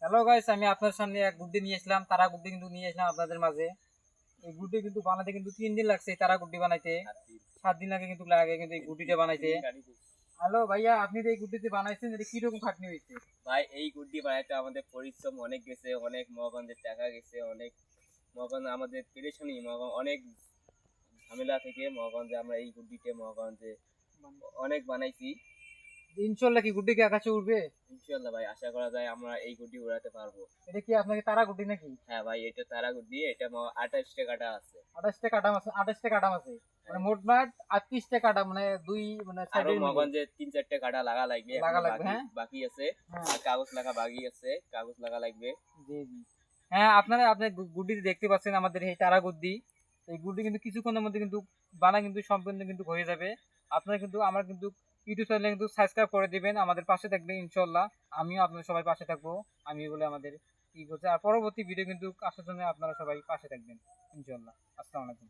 Hello guys, আমি আপনার সামনে এক গুড্ডি নিয়ে আসলাম, তারা গুড্ডি কিন্তু নিয়ে আসলাম আপনাদের মাঝে। এই গুড্ডি কিন্তু বানাইতে কিন্তু 3 দিন লাগছে, এই তারা গুড্ডি বানাইতে 7 দিন লাগে কিন্তু এই গুড্ডিটা বানাইতে। হ্যালো ভাইয়া, আপনি তো এই গুড্ডিতে বানাইছেন, এটা কিরকম খাটনি হয়েছে? ভাই এই গুড্ডি বানাইতে আমাদের পরিশ্রম অনেক গেছে, অনেক মহাগঞ্জের টাকা গেছে, অনেক মহাগঞ্জ আমাদের পেরেশানি, মহাগঞ্জ অনেক ঝামেলা থেকে মহাগঞ্জে আমরা এই গুড্ডিতে মহাগঞ্জে অনেক বানাইছি। ইনশাল্লাহ কি গুড্ডি কি আকাশে উঠবে? ইনশাল্লাহ ভাই, আশা করা যায় আমরা এই গুড্ডি উড়াতে পারবো। এটা কি আপনাকে তারা গুড্ডি নাকি? হ্যাঁ ভাই, এটা তারা গুড্ডি, এটা 28টা কাটা আছে। 28টা কাটাম আছে, 28টা কাটাম আছে, মানে মোট মাঠ 38টা কাটাম, মানে দুই মানে আরো সাইডের মিলে মহাগঞ্জে 3-4টে কাটা লাগা লাগবে, লাগা এখনো লাগবে। বাকি হ্যাঁ বাকি আছে। হ্যাঁ, আর কাগজ লাগা বাকি আছে, কাগজ লাগা লাগবে। জি জি। হ্যাঁ, আপনারা আপনি গুড্ডিতে দেখতে পাচ্ছেন আমাদের এই তারা গুড্ডি। এই গুড্ডি কিন্তু কিছুক্ষণের মধ্যে কিন্তু বানা কিন্তু সম্পূর্ণ কিন্তু হয়ে যাবে। আপনারা কিন্তু আমার কিন্তু ইউটিউব চ্যানেলে কিন্তু সাবস্ক্রাইব করে দিবেন, আমাদের পাশে থাকবেন ইনশাল্লাহ। আমিও আপনাদের সবাই পাশে থাকবো। আমি বলে আমাদের কি করছে, আর পরবর্তী ভিডিও কিন্তু আসার জন্য আপনারা সবাই পাশে থাকবেন ইনশাল্লাহ। আসসালামু আলাইকুম।